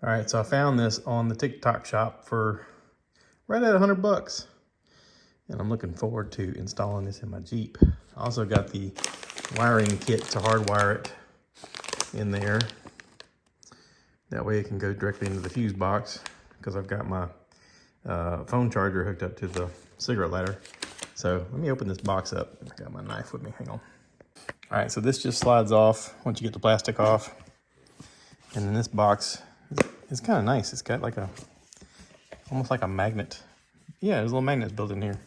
All right, so I found this on the TikTok shop for right at $100. And I'm looking forward to installing this in my Jeep. I also got the wiring kit to hardwire it in there. That way it can go directly into the fuse box because I've got my phone charger hooked up to the cigarette lighter. So let me open this box up. I got my knife with me, hang on. All right, so this just slides off once you get the plastic off. And then this box is kind of nice. It's got like almost like a magnet. Yeah, there's little magnets built in here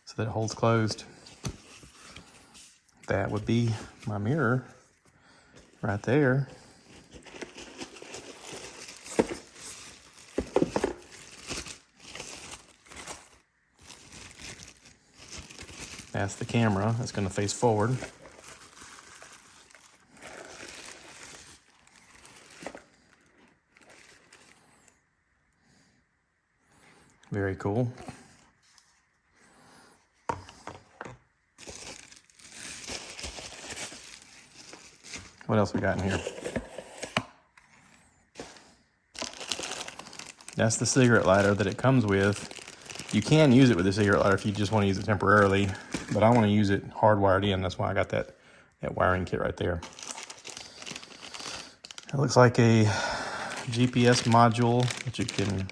so that it holds closed. That would be my mirror right there. That's the camera. That's going to face forward. Very cool. What else we got in here? That's the cigarette lighter that it comes with. You can use it with the cigarette lighter if you just want to use it temporarily, but I want to use it hardwired in. That's why I got that wiring kit right there. It looks like a GPS module that you can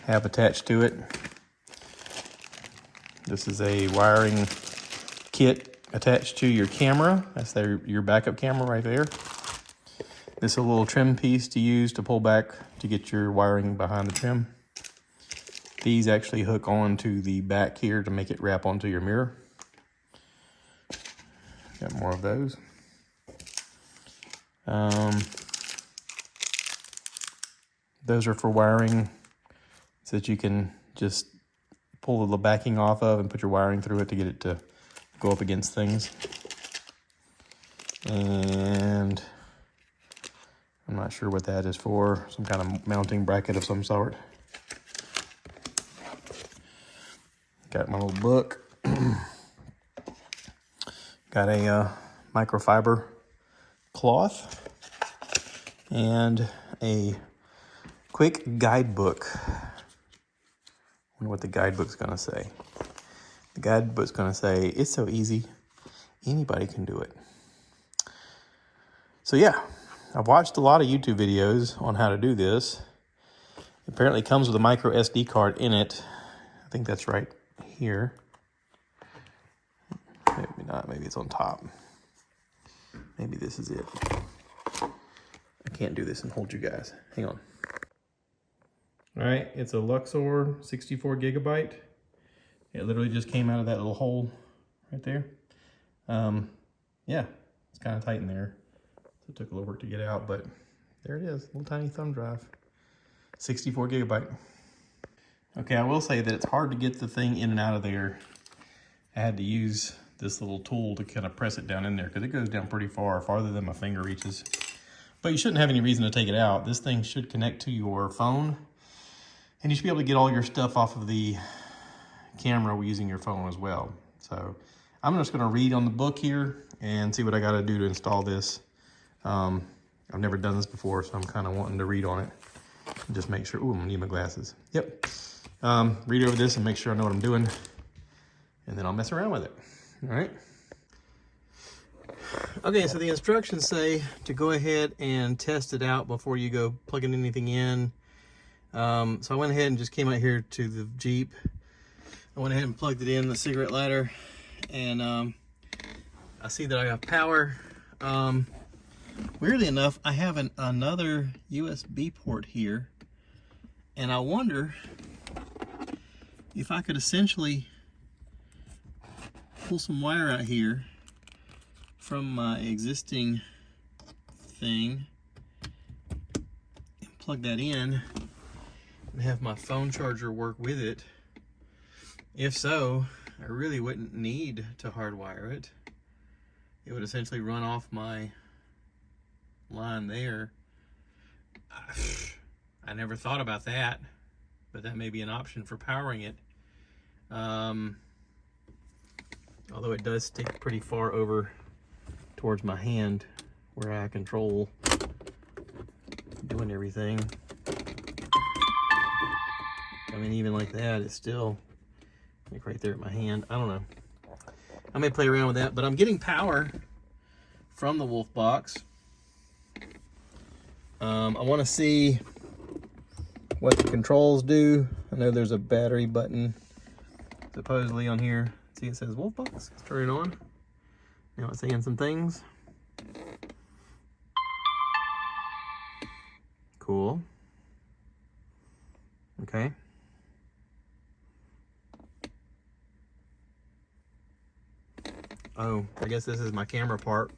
have attached to it. This is a wiring kit attached to your camera. That's your backup camera right there. This is a little trim piece to use to pull back to get your wiring behind the trim. These actually hook on to the back here to make it wrap onto your mirror. Got more of those. Those are for wiring so that you can just pull the backing off of and put your wiring through it to get it to go up against things. And I'm not sure what that is for. Some kind of mounting bracket of some sort. Got my little book. Got a microfiber cloth and a quick guidebook. Wonder what the guidebook's gonna say. The guidebook's gonna say, it's so easy, anybody can do it. So yeah, I've watched a lot of YouTube videos on how to do this. Apparently it comes with a micro SD card in it. I think that's right here. Maybe not, maybe it's on top. Maybe this is it. I can't do this and hold you guys. Hang on. All right, it's a Luxor 64 gigabyte. It literally just came out of that little hole right there. Yeah, it's kind of tight in there. So it took a little work to get out, but there it is, little tiny thumb drive. 64 gigabyte. Okay, I will say that it's hard to get the thing in and out of there. I had to use this little tool to kind of press it down in there because it goes down pretty far, farther than my finger reaches. But you shouldn't have any reason to take it out. This thing should connect to your phone, and you should be able to get all your stuff off of the camera using your phone as well. So I'm just gonna read on the book here and see what I gotta do to install this. I've never done this before, so I'm kind of wanting to read on it and just make sure. Ooh, I'm gonna need my glasses. Yep. Read over this and make sure I know what I'm doing, and then I'll mess around with it. All right. Okay, so the instructions say to go ahead and test it out before you go plugging anything in. So I went ahead and just came out here to the Jeep. I went ahead and plugged it in the cigarette lighter, and I see that I have power. Weirdly enough, I have another USB port here, and I wonder if I could essentially pull some wire out here from my existing thing and plug that in and have my phone charger work with it. If so, I really wouldn't need to hardwire it. It would essentially run off my line there. I never thought about that, but that may be an option for powering it. Although it does stick pretty far over towards my hand where I control doing everything. I mean, even like that, it's still like right there at my hand. I don't know. I may play around with that, but I'm getting power from the Wolf box. I want to see what the controls do. I know there's a battery button supposedly on here. See, it says Wolf box. Let's turn it on. Now it's saying some things. Cool. Okay. Oh, I guess this is my camera part.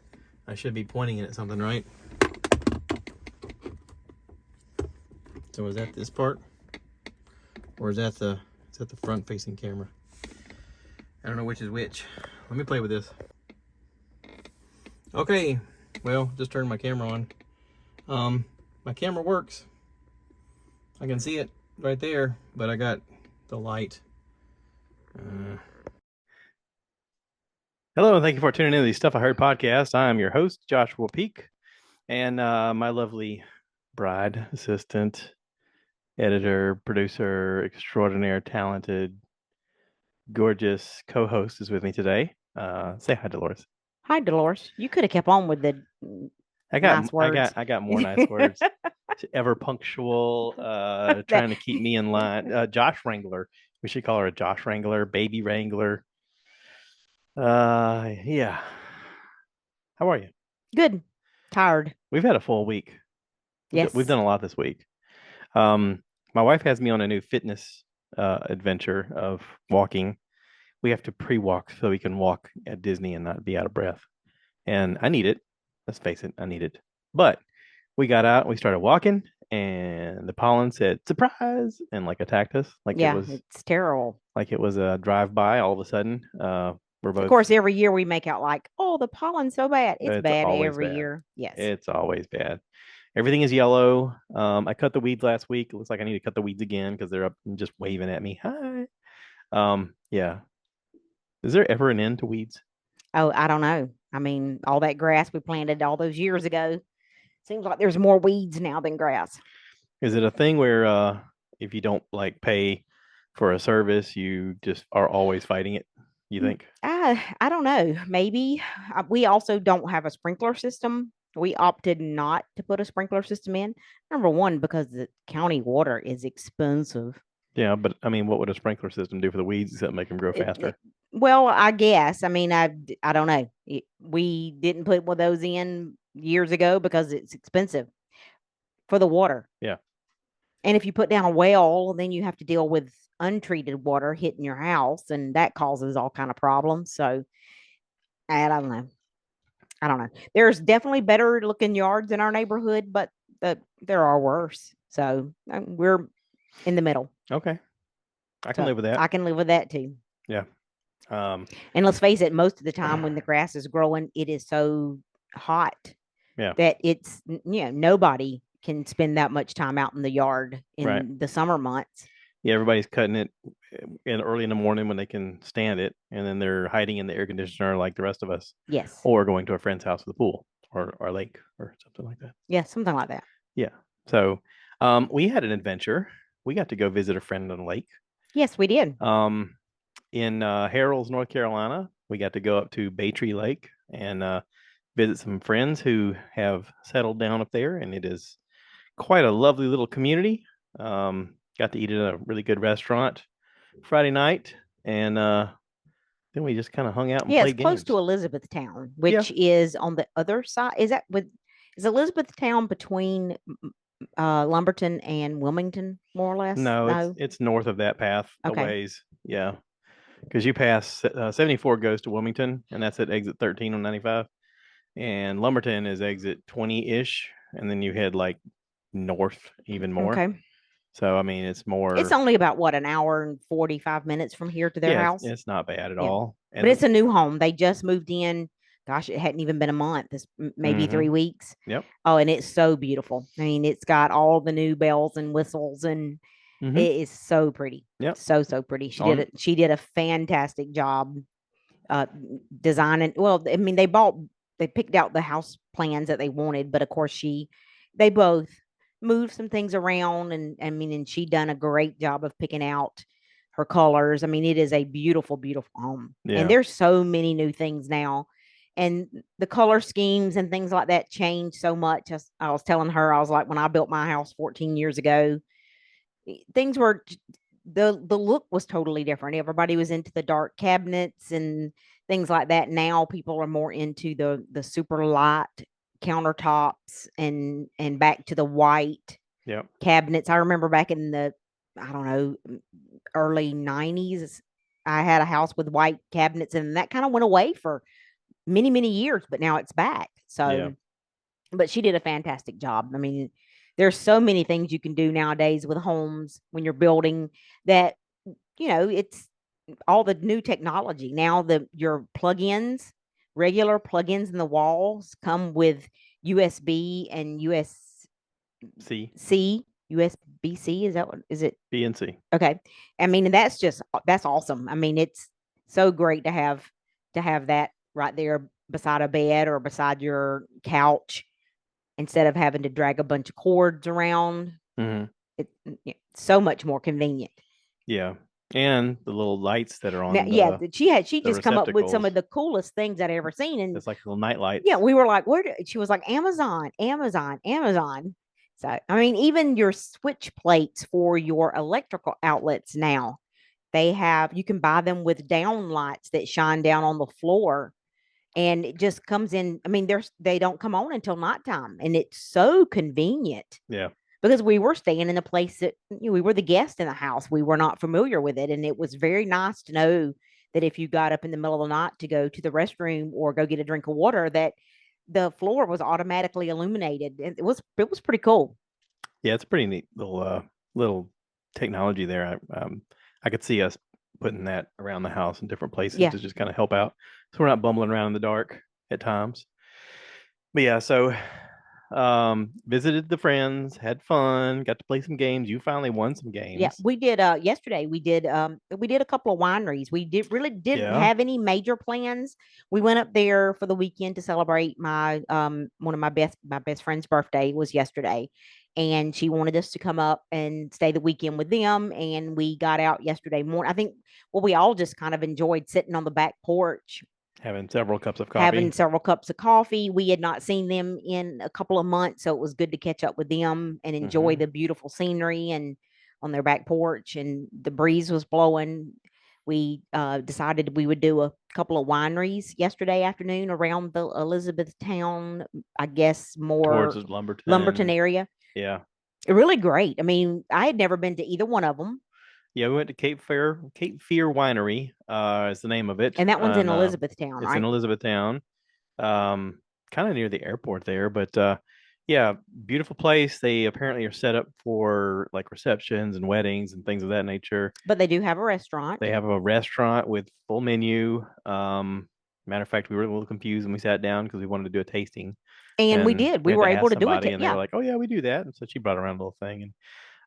I should be pointing it at something, right? So is that this part? Or is that the front facing camera? I don't know which is which. Let me play with this. Okay, well, just turned my camera on. My camera works. I can see it right there, but I got the light. Hello, and thank you for tuning in to the Stuff I Heard podcast. I'm your host, Joshua Peak, and my lovely bride, assistant, editor, producer, extraordinaire, talented, gorgeous co-host is with me today. Say hi, Dolores. Hi, Dolores. You could have kept on with the nice words. I got more nice words. Ever punctual, trying to keep me in line. Josh Wrangler. We should call her a Josh Wrangler, baby Wrangler. Yeah. How are you? Good. Tired. We've had a full week. Yes. We've done a lot this week. My wife has me on a new fitness adventure of walking. We have to pre-walk so we can walk at Disney and not be out of breath. And I need it. Let's face it, I need it. But we got out, we started walking, and the pollen said surprise and like attacked us. Like it's terrible. Like it was a drive-by all of a sudden. We're both, of course, every year we make out like, oh, the pollen's so bad. It's bad every bad. year. Yes. It's always bad. Everything is yellow. I cut the weeds last week. It looks like I need to cut the weeds again because they're up and just waving at me. Hi. Yeah. Is there ever an end to weeds? Oh, I don't know. I mean, all that grass we planted all those years ago, seems like there's more weeds now than grass. Is it a thing where if you don't like pay for a service, you just are always fighting it, you think? I don't know. Maybe. We also don't have a sprinkler system. We opted not to put a sprinkler system in. Number one, because the county water is expensive. Yeah, but I mean, what would a sprinkler system do for the weeds except make them grow faster? Well, I guess. I mean, I don't know. We didn't put one of those in years ago because it's expensive for the water. Yeah. And if you put down a well, then you have to deal with untreated water hitting your house, and that causes all kind of problems. So I don't know. There's definitely better looking yards in our neighborhood, but there are worse. So we're in the middle. Okay. I can live with that. I can live with that too. Yeah. And let's face it, most of the time when the grass is growing, it is so hot that it's, nobody can spend that much time out in the yard in the summer months. Yeah, everybody's cutting it early in the morning when they can stand it, and then they're hiding in the air conditioner like the rest of us. Yes. Or going to a friend's house with a pool or lake or something like that. Yeah, something like that. Yeah. So we had an adventure. We got to go visit a friend on the lake. Yes, we did. In Harrells, North Carolina, we got to go up to Baytree Lake and visit some friends who have settled down up there, and it is quite a lovely little community. Got to eat at a really good restaurant Friday night, and then we just kind of hung out and played games. It's close to Elizabethtown, which is on the other side. Is Elizabethtown between Lumberton and Wilmington, more or less? No, it's north of that path a ways. Yeah, because you pass 74 goes to Wilmington, and that's at exit 13 on 95, and Lumberton is exit 20-ish, and then you head like north even more. Okay. So I mean, it's more. It's only about an hour and 45 minutes from here to their house. It's not bad at all. And but it's a new home. They just moved in. Gosh, it hadn't even been a month. It's maybe 3 weeks. Yep. Oh, and it's so beautiful. I mean, it's got all the new bells and whistles, and it is so pretty. Yep. So pretty. She did a fantastic job designing. Well, I mean, they picked out the house plans that they wanted, but of course they both moved some things around, and I mean, and she done a great job of picking out her colors. I mean, it is a beautiful, beautiful home. And Yeah. there's so many new things now. And the color schemes and things like that change so much. I was telling her, I was like, when I built my house 14 years ago, things were the look was totally different. Everybody was into the dark cabinets and things like that. Now people are more into the super light countertops and back to the white Yep. cabinets. I remember back in the, I don't know, early 90s, I had a house with white cabinets, and that kind of went away for many, many years, but now it's back. Yeah. So, but she did a fantastic job. I mean, there's so many things you can do nowadays with homes when you're building that, it's all the new technology. Now your plugins, regular plugins in the walls come with USB and C, USB-C. Is that what is it? B, and C. Okay. I mean, and that's awesome. I mean, it's so great to have that right there beside a bed or beside your couch instead of having to drag a bunch of cords around. Hmm. It's so much more convenient. Yeah. And the little lights that are Now, on yeah, she the just come up with some receptacles. of the coolest things I'd ever seen. And It's like little night lights. yeah, we were like, she was like, Amazon, Amazon, Amazon. So, I mean, even your switch plates for your electrical outlets now, you can buy them with down lights that shine down on the floor. And it just comes in. I mean, they don't come on until nighttime. And it's so convenient Yeah. because we were staying in a place that, we were the guest in the house. We were not familiar with it. And it was very nice to know that if you got up in the middle of the night to go to the restroom or go get a drink of water, that the floor was automatically illuminated. And it was pretty cool. Yeah, it's a pretty neat little technology there. I could see us putting that around the house in different places Yeah. to just kind of help out, so we're not bumbling around in the dark at times. But yeah, so visited the friends, had fun, got to play some games. You finally won some Yeah, games. we did yesterday we did a couple of wineries. We didn't Yeah. have any major plans. We went up there for the weekend to celebrate my one of my best friend's birthday was yesterday. And she wanted us to come up and stay the weekend with them. And we got out yesterday morning. I think, well, we all just kind of enjoyed sitting on the back porch, Having several cups of having coffee. several cups of coffee. We had not seen them in a couple of months, so it was good to catch up with them and enjoy Hmm. the beautiful scenery and on their back porch. And the breeze was blowing. We decided we would do a couple of wineries yesterday afternoon around the Elizabethtown, I guess Towards more Lumberton Lumberton. area. Yeah. Really great. I mean, I had never been to either one of them, Yeah, we went to Cape Fear Winery, is the name of it. and that one's in And Elizabethtown, it's in right? Elizabethtown. Kind of near the airport there, but yeah, beautiful place. They apparently are set up for like receptions and weddings and things of that nature. But they do have a restaurant. They have a restaurant with full menu. Matter of fact, we were a little confused when we sat down because we wanted to do a tasting, And we and did. we We had were to able ask to do it. somebody, and they were Yeah, like, "Oh yeah, we do that." And so she brought around a little thing,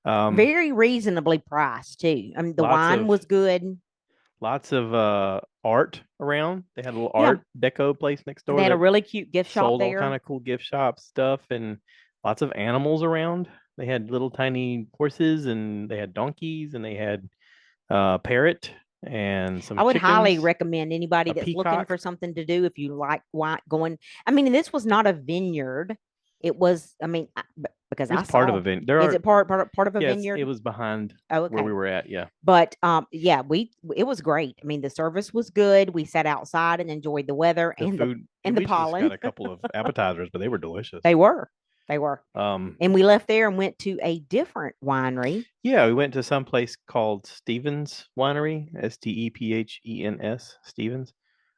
and very reasonably priced too. I mean, the lots wine of was good. art around. They had a little Yeah, art deco place next they door had a that really cute gift shop sold all kind there. of cool gift shop stuff, and lots of animals around. They had little tiny horses, and they had donkeys, and they had parrot and some I would highly chickens, recommend anybody a that's looking peacock. for something to do if you like going. I mean, this was not a vineyard. It was, I mean, because It was I part of a saw, vineyard. There is are it part of a Yes, it vineyard? was behind Oh, where okay. we were at. Yeah, But yeah, it was great. I mean, the service was good. We sat outside and enjoyed the weather the and the food. and the We just got pollen. a couple of appetizers, but they were delicious. They were. They were. Um, And we left there and went to a different winery. yeah, we went to some place called Stevens Winery, Stephens, Stevens.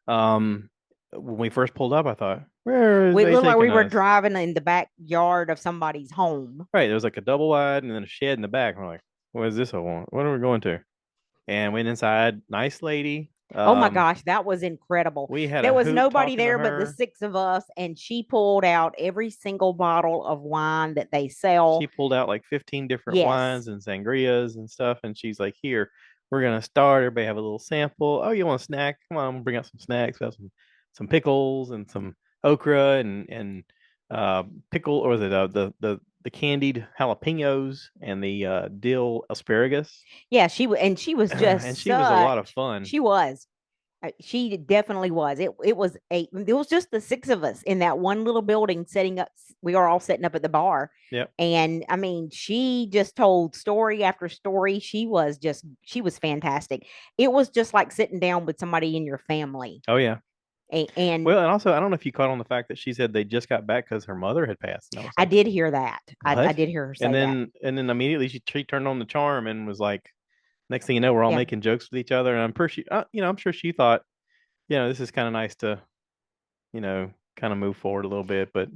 Um, when we first pulled up, I thought, where is We they looked like we taking were us? driving in the backyard of somebody's home. Right, there was like a double wide and then a shed in the back. We're like, what is this I want? What are we going to? And went inside. Nice lady. Oh my gosh, that was incredible. We had There a was hoot nobody talking to there but the her. six of us, and she pulled out every single bottle of wine that they sell. She pulled out like 15 different Yes, wines and sangrias and stuff. And she's like, here, we're gonna start. Everybody have a little sample. Oh, you want a snack? Come on, we'll bring out some snacks. We have some pickles and some okra and pickle, or was it the candied jalapenos and the dill asparagus. Yeah, she was And just she was a lot of such. fun. She was. She definitely was. It was just the six of us in that one little building setting up. We are all setting up at the bar. Yep. And I mean, she just told story after story. She was fantastic. It was just like sitting down with somebody in your family. Oh yeah. And Well, and also I don't know if you caught on the fact that she said they just got back because her mother had passed. And I was I like, did hear that. I what? did hear her And say that. then immediately she turned on the charm and was like, next thing you know, we're all Yeah. making jokes with each other. And I'm pretty, I'm sure she thought, this is kind of nice to, kind of move forward a little bit, but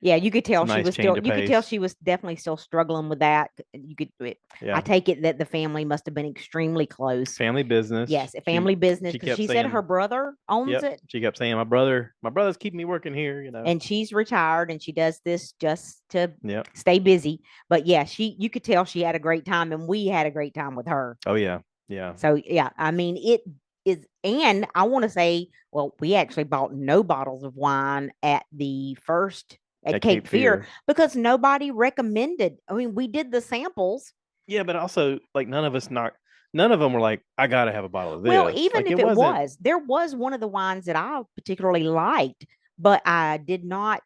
Yeah, you could it's tell a she nice was still, change of you could tell pace. she was definitely still struggling with that. I Yeah. take it that the family must have been extremely close. Family business. Yes, a family business She because kept she said her saying, brother owns yep. it She kept saying, my brother's keeping me working here. and she's retired and she does this just to Yep. stay busy. But yeah, you could tell she had a great time and we had a great time with her. Oh yeah. Yeah. So yeah, I mean it is, and I want to say, well, we actually bought no bottles of wine at the first at At Cape Cape Fear Fear. because nobody recommended. I mean, we did the samples. Yeah, but also like none of them were like, I gotta have a bottle of Well, this. even Like if it it wasn't. was, there was one of the wines that I particularly liked, but I did not.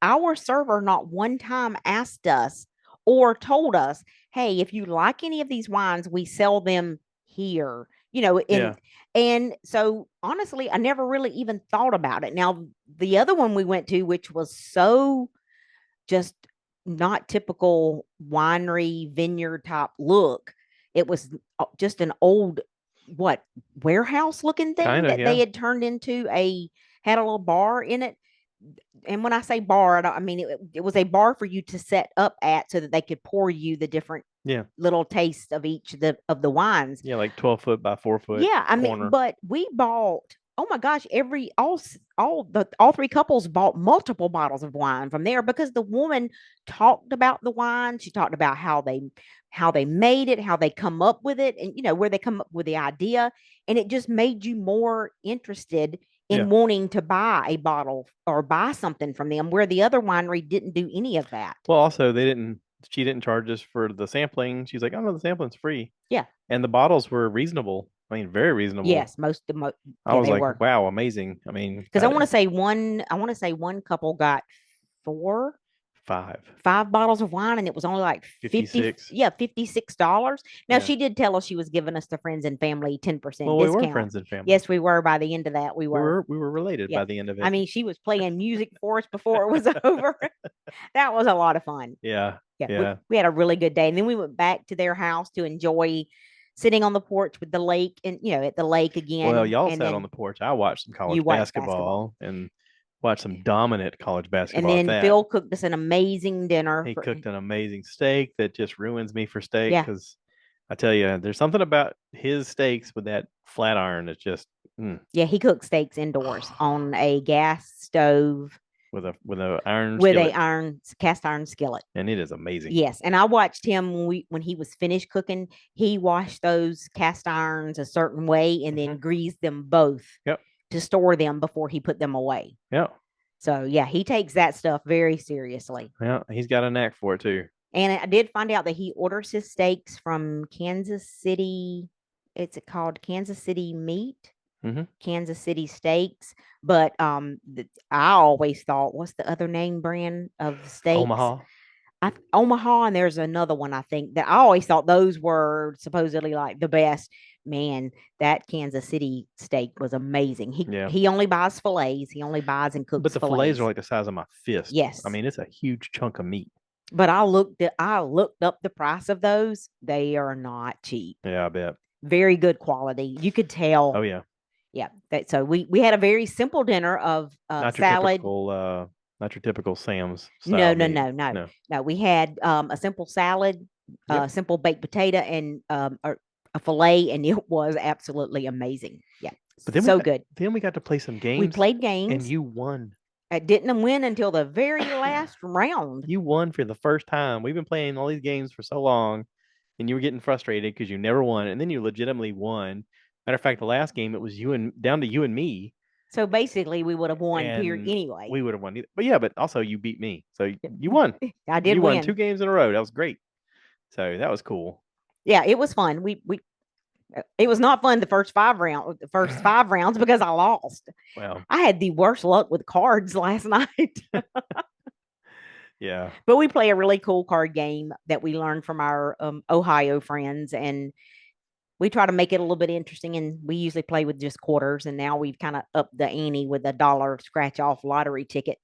Our server not one time asked us or told us, "Hey, if you like any of these wines, we sell them here." Yeah. And so honestly, I never really even thought about it. Now, the other one we went to, which was so just not typical winery vineyard type look. It was just an old what warehouse looking thing Kind of, that they yeah. had turned into had a little bar in it. And when I say bar, I mean it was a bar for you to set up at so that they could pour you the different Yeah. little tastes of each of the wines. Yeah, like 12 foot by 4 foot Yeah, I mean, corner. but we bought, oh my gosh, all three couples bought multiple bottles of wine from there because the woman talked about the wine. She talked about how they made it, how they come up with it, and where they come up with the idea. And it just made you more interested Yeah. in wanting to buy a bottle or buy something from them, where the other winery didn't do any of that. Well, also she didn't charge us for the sampling. She's like, oh no, the sampling's free. Yeah. And the bottles were reasonable. I mean, very reasonable. Yes, I yeah, was they like, were. wow, amazing. I mean, Because I want to say one couple got four, five. five bottles of wine and it was only like 50, 56. yeah, $56. Now Yeah. she did tell us she was giving us the friends and family 10% Well, we were discount. friends and family. Yes, we were. By the end of that, we were. We were related Yeah. by the end of I it. mean, she was playing music for us before it was over. That was a lot of fun. Yeah. Yeah. Yeah. We had a really good day. And then we went back to their house to enjoy sitting on the porch with the lake and, at the lake again. Well, y'all And sat on then the porch. I watched some college you watched basketball and watched some dominant college and basketball at then that. Phil cooked us an amazing dinner. He cooked an amazing steak that just ruins me for steak Yeah. because I tell you, there's something about his steaks with that flat iron that's just Yeah, he cooked steaks indoors on a gas stove with a iron with skillet, a cast iron skillet. and it is amazing. Yes, and I watched him when he was finished cooking. He washed those cast irons a certain way and then greased them both. Yep. To store them before he put them away. Yeah. So yeah, he takes that stuff very seriously. Yeah, he's got a knack for it too. And I did find out that he orders his steaks from Kansas City. It's called Kansas City Meat. Kansas City Steaks. But I always thought, what's the other name brand of steaks? Omaha. Omaha, and there's another one I think that I always thought those were supposedly like the best. Man, that Kansas City steak was amazing. He only buys fillets. He only buys and cooks. But the fillets are like the size of my fist. Yes. I mean, it's a huge chunk of meat. But I looked up the price of those. They are not cheap. Yeah, I bet. Very good quality. You could tell. Oh yeah. Yeah. So we had a very simple dinner of salad. Not your typical Sam's. No. We had a simple salad, simple baked potato, and a fillet, and it was absolutely amazing. Yeah, but then good. Then we got to play some games. We played games, and you won. I didn't win until the very last round. You won for the first time. We've been playing all these games for so long, and you were getting frustrated because you never won, and then you legitimately won. Matter of fact, the last game it was down to you and me. So basically, we would have won period and anyway. we would have won. But yeah, but also you beat me, so you Well, won. I did You won 2 win. games in a row. That was great. So that was cool. Yeah, it was fun. We it was not fun the first 5 rounds because I lost. Well, I had the worst luck with cards last night. yeah. But we play a really cool card game that we learned from our Ohio friends, and we try to make it a little bit interesting. And we usually play with just quarters, and now we've kind of upped the ante with $1 scratch off lottery ticket.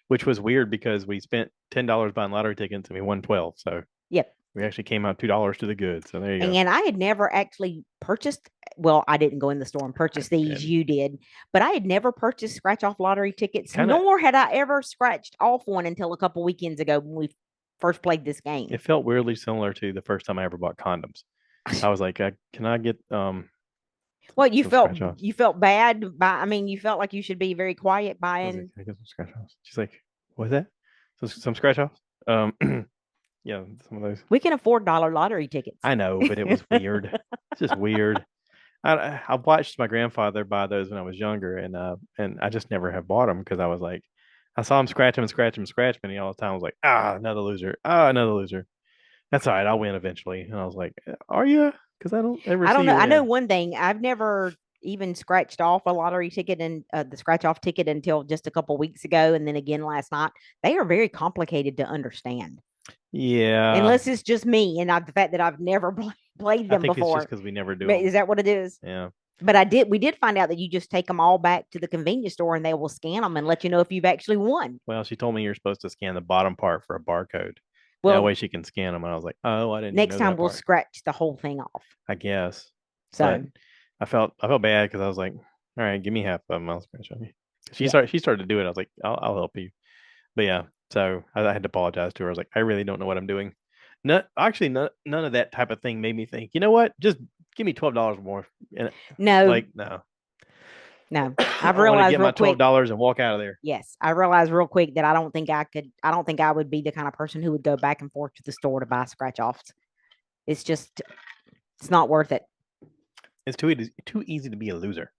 Which was weird because we spent $10 buying lottery tickets and we won 12. So Yep. we actually came out $2 to the good. So there you go. And I had never actually purchased, well, I didn't go in the store and purchase these, And you did, but I had never purchased scratch off lottery tickets, kinda, nor had I ever scratched off one until a couple weekends ago when we first played this game. it felt weirdly similar to the first time I ever bought condoms. I was like, can I get What you some felt scratch offs? you felt bad by, I mean, you felt like you should be very quiet I was buying. like, can I get some scratch offs? She's like, what's that? Some scratch offs? Yeah, some of those. We can afford dollar lottery tickets. I know, but it was weird. It's just weird. I watched my grandfather buy those when I was younger, and I just never have bought them because I was like, I saw him scratch him and scratch him and scratch me all the time. I was like, another loser. Another loser. That's all right. I'll win eventually. And I was like, are you? Because I don't ever I see don't know. you I know win. one thing. I've never even scratched off a lottery ticket and the scratch off ticket until just a couple weeks ago, and then again last night. They are very complicated to understand. Yeah, Unless it's just me and the fact that I've never played I them think it's just before. because we never do But them. is that what it is? Yeah. But we did find out that you just take them all back to the convenience store and they will scan them and let you know if you've actually won. Well, she told me you're supposed to scan the bottom part for a barcode. That Well, way she can scan them. And I was like, oh, I didn't next know time that we'll part. scratch the whole thing off. I guess. So But I felt bad because I was like, all right, give me half of them. I'll scratch on you. yeah. She started to do it. I was like, I'll help you. But yeah, so I had to apologize to her. I was like, I really don't know what I'm doing. None of that type of thing made me think, you know what? Just give me $12 more. And No, like, no. no. I I've want to realized get real my quick. $12 and walk out of there. Yes, I realized real quick that I don't think I could. I don't think I would be the kind of person who would go back and forth to the store to buy scratch offs. It's just, it's not worth it. It's too easy to be a loser.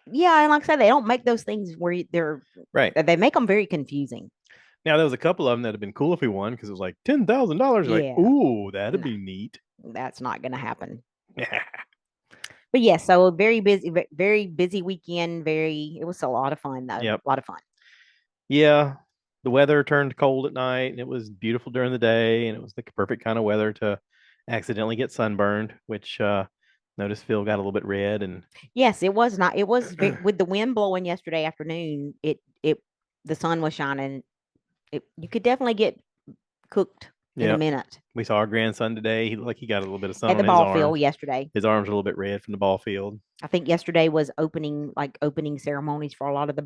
Yeah, and like I said, they don't make those things where they're Right. they make them very confusing. Now there was a couple of them that'd have been cool if we won because it was like $10,000. Like, Yeah, ooh, that'd be neat. that's not going to happen. But yeah, so a very busy weekend. It was a lot of fun though. Yep. A lot of fun. Yeah. The weather turned cold at night and it was beautiful during the day, and it was the perfect kind of weather to accidentally get sunburned, which noticed Phil got a little bit red. And Yes, it was not. It was with the wind blowing yesterday afternoon. The sun was shining. You could definitely get cooked in a yeah, minute we saw our grandson today. He looked like he got a little bit of sun at the on his ball field arms. yesterday. His arms were a little bit red from the ball field. I think yesterday was opening ceremonies for a lot of the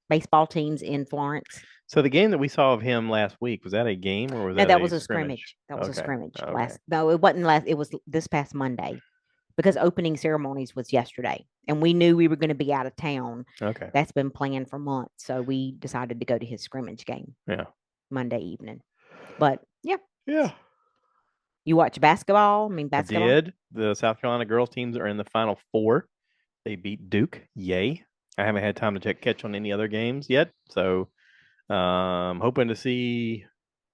baseball teams in Florence. So the game that we saw of him last week, was that a game or was No, that that a was a scrimmage? scrimmage. That was a Okay. scrimmage Okay. last. No, it wasn't last. It was this past Monday because opening ceremonies was yesterday, and we knew we were going to be out of town. Okay. That's been planned for months, so we decided to go to his scrimmage game. Yeah. Monday evening. But yeah. Yeah. You watch basketball? I mean, basketball. I did. The South Carolina girls teams are in the Final Four. They beat Duke. Yay. I haven't had time to catch on any other games yet. So hoping to see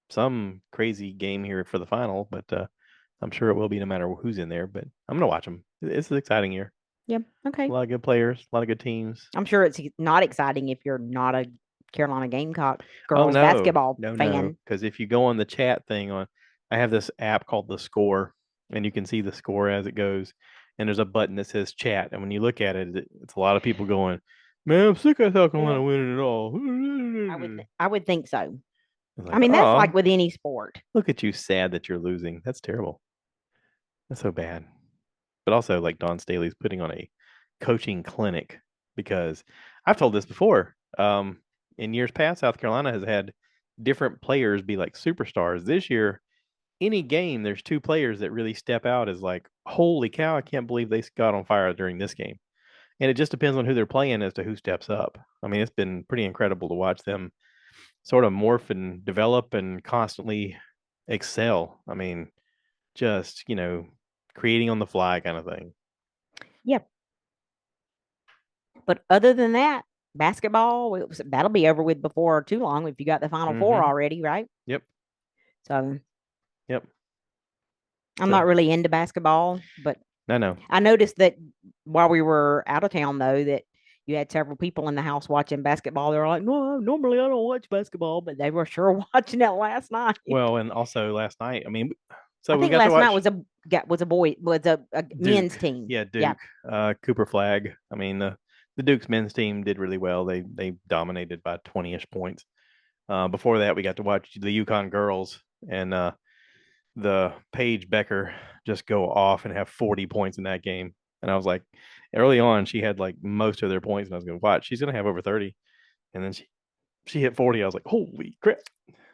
some crazy game here for the final, but I'm sure it will be no matter who's in there. But I'm going to watch them. It's an exciting year. Yeah. Okay. A lot of good players, a lot of good teams. I'm sure it's not exciting if you're not a Carolina Gamecock girls basketball fan. No, because if you go on the chat thing I have this app called The Score, and you can see the score as it goes. And there's a button that says chat, and when you look at it, it's a lot of people going, "Man, I'm sick of South Carolina winning it all." I would think so. Like, I mean, that's like with any sport. Look at you, sad that you're losing. That's terrible. That's so bad. But also, like Don Staley's putting on a coaching clinic, because I've told this before. In years past, South Carolina has had different players be like superstars. This year, any game, there's 2 players that really step out as like, holy cow, I can't believe they got on fire during this game. And it just depends on who they're playing as to who steps up. I mean, it's been pretty incredible to watch them sort of morph and develop and constantly excel. I mean, just, creating on the fly kind of thing. Yep. But other than that, basketball, that'll be over with before too long if you got the Final Four Mm-hmm. already, right? Yep. So Yep. I'm So not really into basketball, but I know. I noticed that while we were out of town, though, that you had several people in the house watching basketball. They were like, "No, normally I don't watch basketball," but they were sure watching it last night. Well, and also last night, I mean, I so we think got to last night watch was a men's Duke. team. Yeah, Yeah. Duke. Cooper Flag. I mean, the Duke's men's team did really well. They dominated by 20-ish points. Before that, we got to watch the Yukon girls and the Paige Becker just go off and have 40 points in that game. And I was like, early on, she had like most of their points, and I was going to watch. She's going to have over 30, and then she hit 40. I was like, holy crap!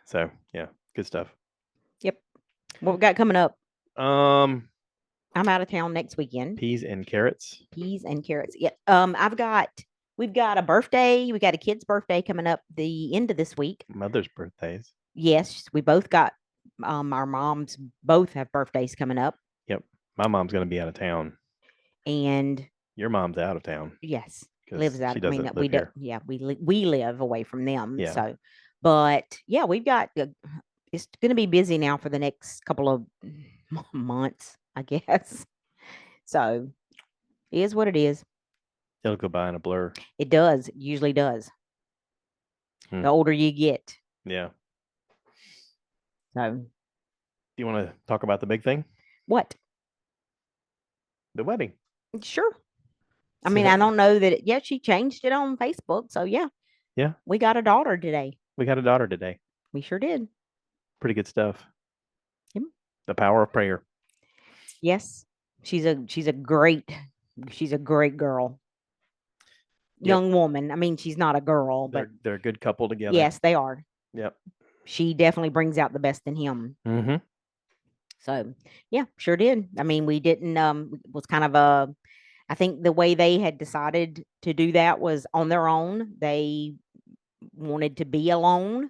So yeah, good stuff. Yep. What we got coming up? Um, I'm out of town next weekend. Peas and carrots. Peas and carrots. Yeah. We've got a birthday. We got a kid's birthday coming up the end of this week. Mother's birthdays. Yes, we both got our moms both have birthdays coming up. Yep. My mom's going to be out of town. And your mom's out of town. Yes, 'Cause lives out. she I mean, doesn't we live here. yeah, we live away from them. Yeah. So, but yeah, we've got it's going to be busy now for the next couple of months, I guess. So, it is what it is. It'll go by in a blur. It does. It usually does. Hmm. The older you get. Yeah. So, Do you want to talk about the big thing? what? The wedding. Sure. I mean, I don't know that. Yeah, she changed it on Facebook. So, yeah. Yeah. We got a daughter today. We got a daughter today. We sure did. Pretty good stuff. Yep. The power of prayer. Yes. She's a great girl. Yep. Young woman. I mean, she's not a girl, but they're a good couple together. yes, they are. Yep. She definitely brings out the best in him. Mm-hmm. So, yeah, sure did. I mean, we didn't was kind of I think the way they had decided to do that was on their own. They wanted to be alone.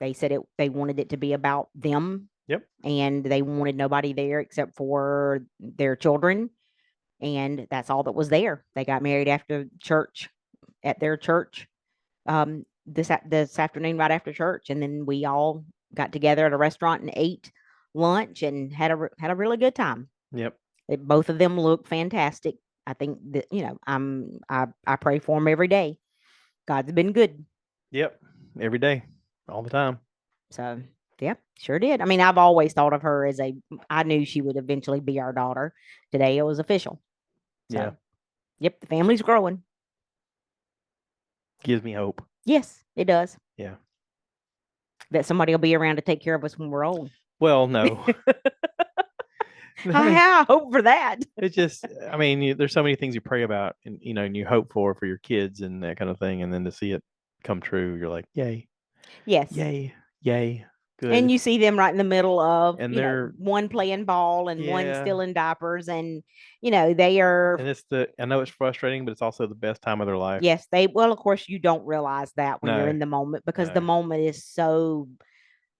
They said they wanted it to be about them. Yep. And they wanted nobody there except for their children. And that's all that was there. They got married after church at their church this afternoon right after church, and then we all got together at a restaurant and ate lunch and had a really good time. Yep. Both of them look fantastic. I think that I pray for them every day. God's been good. Yep. Every day, all the time. So yeah, sure did. I mean, I've always thought of her as I knew she would eventually be our daughter. Today it was official. So, yeah. Yep, the family's growing. Gives me hope. Yes, it does. Yeah. That somebody will be around to take care of us when we're old. Well, no. I hope for that. It's just, I mean, there's so many things you pray about and, and you hope for your kids and that kind of thing. And then to see it come true, you're like, yay. Yes. Yay. Yay. Good. And you see them right in the middle of, and they're one playing ball and one still in diapers, and they are. And I know it's frustrating, but it's also the best time of their life. Yes, well, of course, you don't realize that when you're in the moment because the moment is so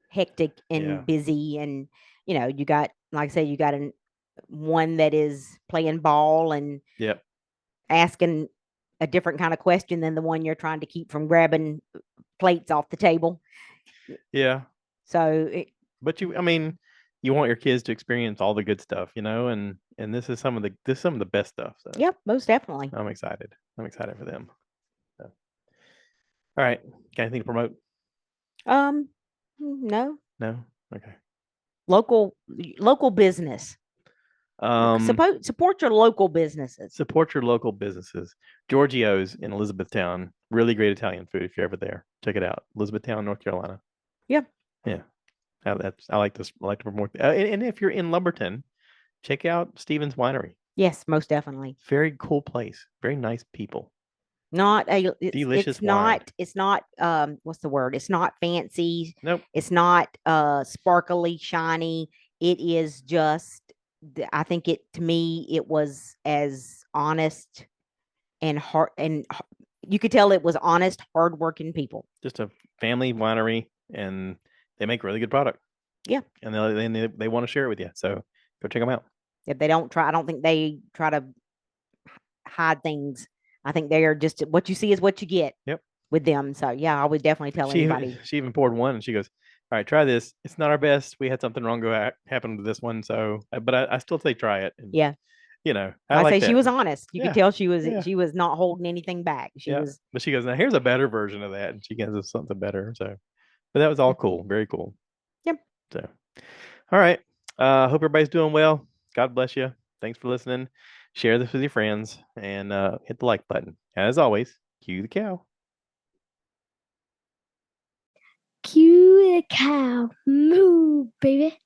hectic and busy, and you got, like I said, you got one that is playing ball and asking a different kind of question than the one you're trying to keep from grabbing plates off the table. Yeah. So, but you want your kids to experience all the good stuff, and this is some of the best stuff. So. Yeah, most definitely. I'm excited. I'm excited for them. So. All right. Got anything to promote? No. No. Okay. Local business. Support your local businesses. Support your local businesses. Giorgio's in Elizabethtown. Really great Italian food. If you're ever there, check it out. Elizabethtown, North Carolina. Yeah. Yeah. I like this. I like to promote. And if you're in Lumberton, check out Stevens Winery. Yes, most definitely. Very cool place. Very nice people. Delicious wine. It's not what's the word? It's not fancy. Nope. It's not sparkly, shiny. It is just, I think to me it was as honest and hard, and you could tell it was honest, hardworking people. Just a family winery, and they make really good product. Yeah. And they want to share it with you. So go check them out. If they don't try, I don't think they try to hide things. I think they are just what you see is what you get. Yep. With them. So yeah, I would definitely tell anybody. She even poured one and she goes, "All right, try this. It's not our best. We had something wrong happen with this one, so but I still say try it." And Yeah. I I like say she that. was honest. You could Yeah, tell yeah, she was not holding anything back. She yeah. was But she goes, "Now here's a better version of that," and she gives us something better. So, but that was all cool, very cool. Yep. So, all right. Hope everybody's doing well. God bless you. Thanks for listening. Share this with your friends and hit the like button. As always, cue the cow. Cue the cow. Moo, baby.